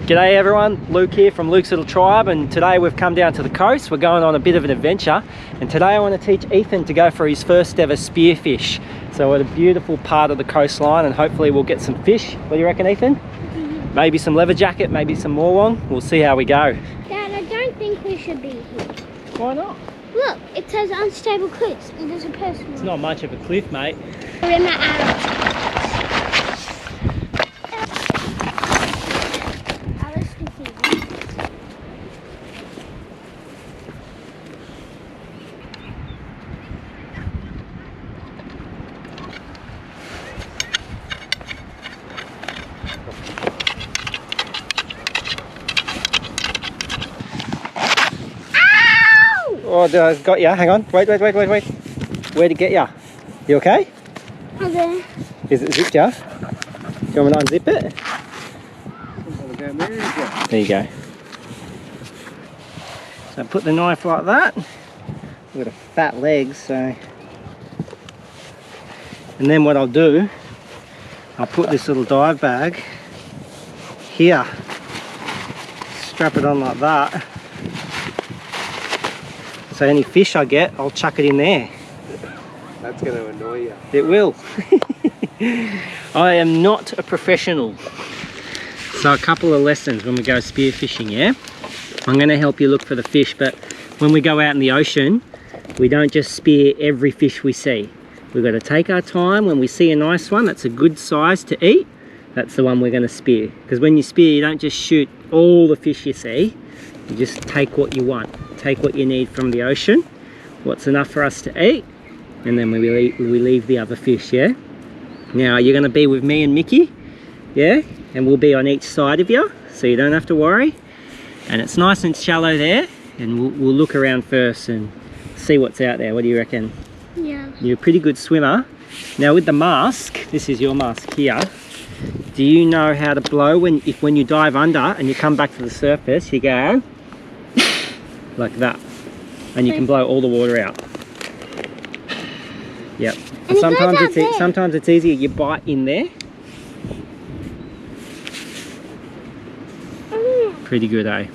G'day everyone, Luke here from Luke's Little Tribe, and today we've come down to the coast. We're going on a bit of an adventure, and today I want to teach Ethan to go for his first ever spearfish. So we're at a beautiful part of the coastline, and hopefully we'll get some fish. What do you reckon, Ethan? Maybe some leather jacket, maybe some morwong. We'll see how we go. Dad, I don't think we should be here. Why not? Look, it says unstable cliffs, and there's a person. It's not much of a cliff, mate. We're in the arrow. Oh, I got ya. Hang on. Wait. Where'd it get ya? You okay? Okay. Is it zipped ya? Do you want me to unzip it? There you go. So put the knife like that. We've got a fat leg, so. And then what I'll do, I'll put this little dive bag here. Strap it on like that. So any fish I get, I'll chuck it in there. That's going to annoy you. It will. I am not a professional. So a couple of lessons when we go spearfishing, yeah? I'm going to help you look for the fish, but when we go out in the ocean, we don't just spear every fish we see. We've got to take our time. When we see a nice one that's a good size to eat, that's the one we're going to spear. Because when you spear, you don't just shoot all the fish you see. You just take what you want. Take what you need from the ocean, what's enough for us to eat, and then we leave the other fish, yeah? Now, you're going to be with me and Mickey, yeah? And we'll be on each side of you, so you don't have to worry. And it's nice and shallow there, and we'll look around first and see what's out there. What do you reckon? Yeah. You're a pretty good swimmer. Now, with the mask, this is your mask here, do you know how to blow when you dive under and you come back to the surface, you go like that, and you can blow all the water out. Yep. And sometimes it's easier. You bite in there. Pretty good, eh?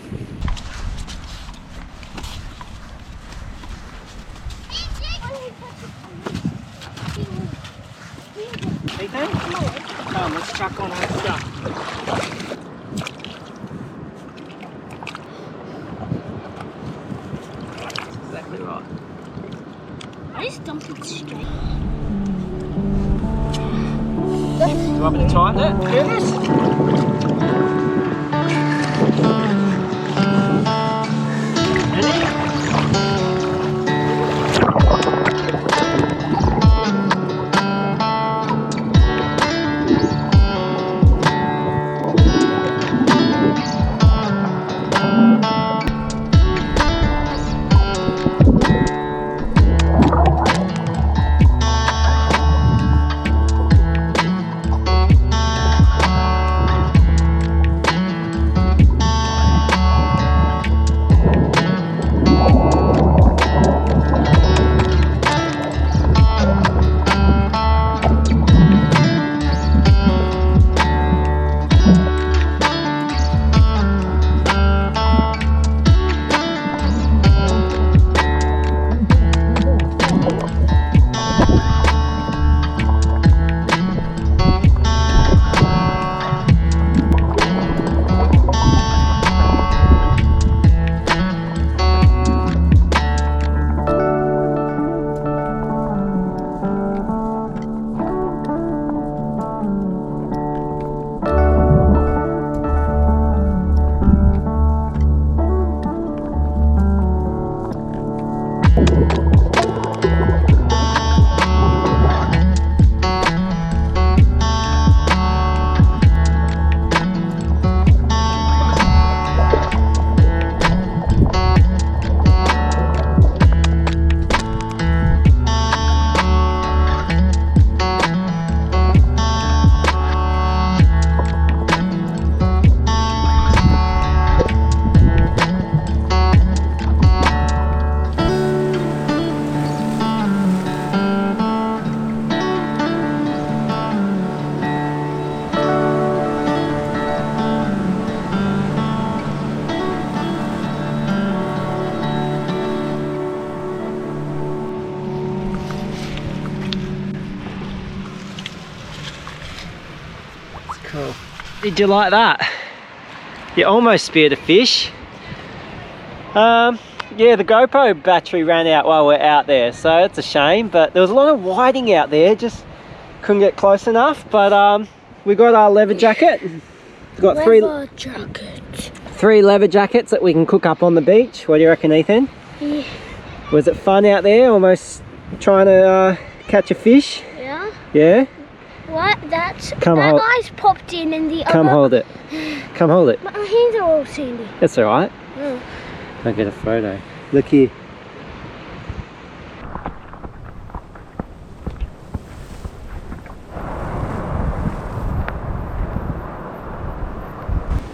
Ethan, come, let's chuck on our stuff. Right. I just dumped it straight. Do you want me to time that? Do this? Did you like that? You almost speared a fish. Yeah, the GoPro battery ran out while we're out there, so it's a shame, but there was a lot of whiting out there, just couldn't get close enough. But we got our leather jacket. We've got three leather jackets that we can cook up on the beach. What do you reckon, Ethan? Yeah. Was it fun out there, almost trying to catch a fish? Yeah. Yeah? What? That hold. guy's popped in the Come other... hold it. Come hold it. My hands are all sandy. That's alright. Mm. I'll get a photo. Look here.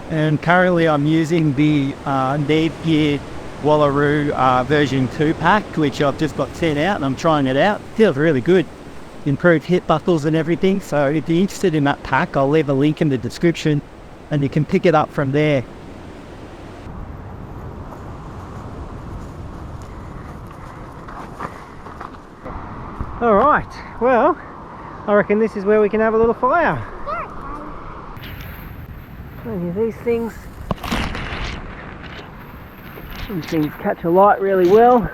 And currently I'm using the Need Gear Wallaroo version 2 pack, which I've just got sent out and I'm trying it out. Feels really good. Improved hip buckles and everything. So if you're interested in that pack, I'll leave a link in the description and you can pick it up from there. Alright, well, I reckon this is where we can have a little fire. These things catch a light really well.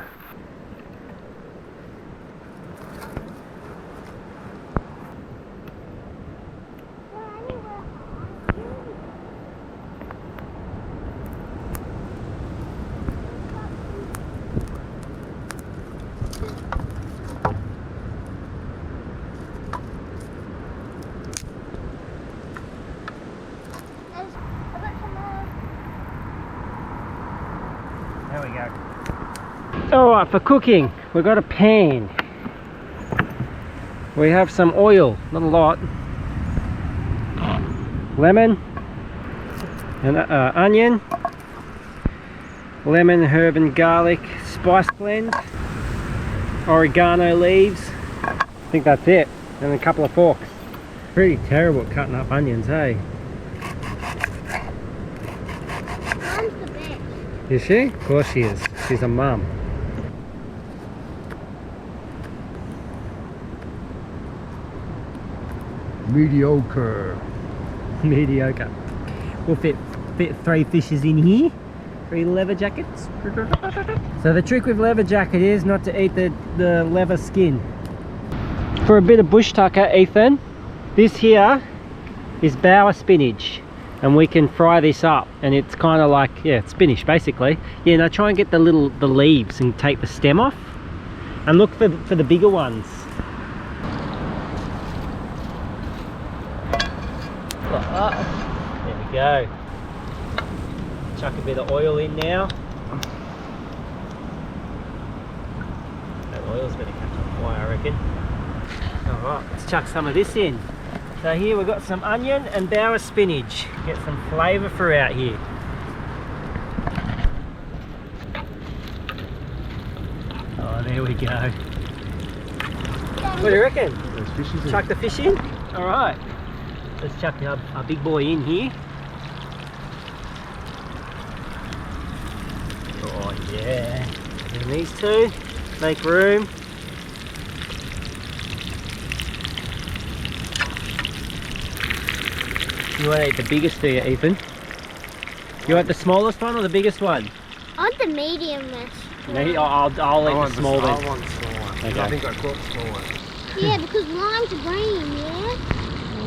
There we go. Alright, for cooking, we've got a pan. We have some oil, not a lot. Lemon, and onion, lemon, herb and garlic spice blend, oregano leaves. I think that's it. And a couple of forks. Pretty terrible at cutting up onions, hey? Mom's the best. Is she? Of course she is. She's a mum. Mediocre. Mediocre. We'll fit 3 fishes in here. 3 leather jackets. So the trick with leather jacket is not to eat the leather skin. For a bit of bush tucker, Ethan, this here is bower spinach. And we can fry this up, and it's kind of like, yeah, it's spinach basically. Yeah, now try and get the leaves and take the stem off, and look for the bigger ones. Like that. There we go. Chuck a bit of oil in now. That oil's better catch on fire, I reckon. All right, let's chuck some of this in. So here we've got some onion and bower spinach. Get some flavour throughout here. Oh, there we go. What do you reckon? Chuck the fish in? Alright. Let's chuck our big boy in here. Oh yeah. And these two. Make room. You want to eat the biggest, do you, Ethan? You want the smallest one or the biggest one? I want the medium-ish. No, I'll eat the small one. I want the small one. Okay. I think I caught small one. Yeah, because lime's green, yeah?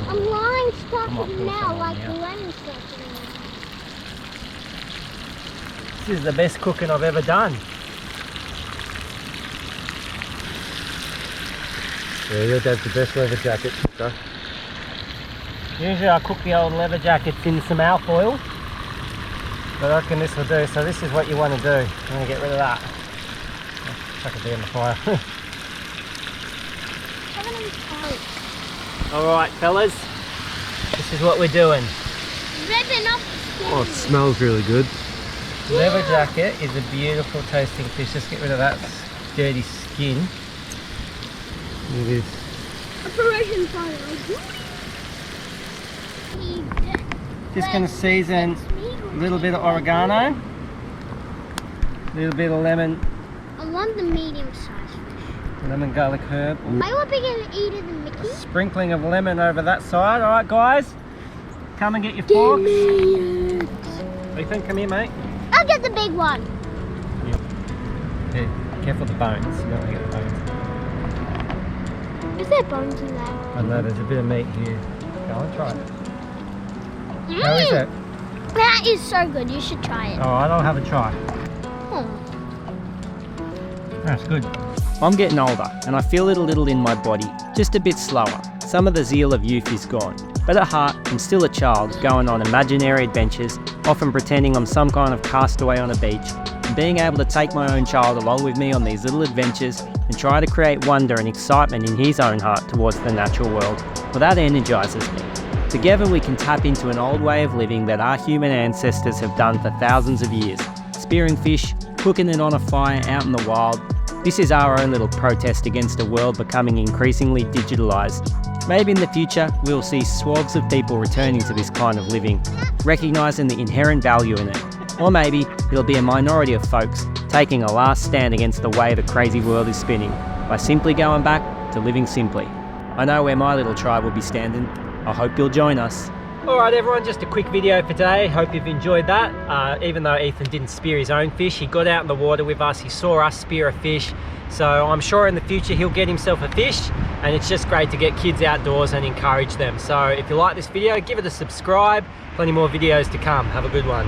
And lime stuff Come on, is pull now some like on, yeah. lemon stuff in This is the best cooking I've ever done. Yeah, your dad's the best leather jacket. So. Usually I cook the old leather jackets in some alfoil, but I reckon this will do. So this is what you want to do. You want to get rid of that. Chuck it in the fire. Alright fellas, this is what we're doing. Ripping up the skin. Oh, it smells really good. Leather jacket is a beautiful tasting fish. Just get rid of that dirty skin. It is. Operation Fire. Just going to season a little bit of oregano, a little bit of lemon, I want the medium-sized fish. lemon garlic herb. I want bigger to eat it than Mickey. Sprinkling of lemon over that side. Alright guys, come and get your forks. Damn it. Ethan, come here, mate. I'll get the big one. Yeah, careful the bones. You don't want to get the bones. Is there bones in there? I know, there's a bit of meat here. Go on, try it. How is it? That is so good. You should try it. Oh, I'll have a try. Oh. That's good. I'm getting older and I feel it a little in my body, just a bit slower. Some of the zeal of youth is gone. But at heart, I'm still a child going on imaginary adventures, often pretending I'm some kind of castaway on a beach, and being able to take my own child along with me on these little adventures and try to create wonder and excitement in his own heart towards the natural world. Well, that energises me. Together we can tap into an old way of living that our human ancestors have done for thousands of years. Spearing fish, cooking it on a fire out in the wild. This is our own little protest against a world becoming increasingly digitalised. Maybe in the future we'll see swaths of people returning to this kind of living, recognising the inherent value in it. Or maybe it'll be a minority of folks taking a last stand against the way the crazy world is spinning by simply going back to living simply. I know where my little tribe will be standing. I hope you'll join us. Alright everyone, just a quick video for today. Hope you've enjoyed that. Even though Ethan didn't spear his own fish, he got out in the water with us, he saw us spear a fish. So I'm sure in the future he'll get himself a fish, and it's just great to get kids outdoors and encourage them. So if you like this video, give it a subscribe. Plenty more videos to come. Have a good one.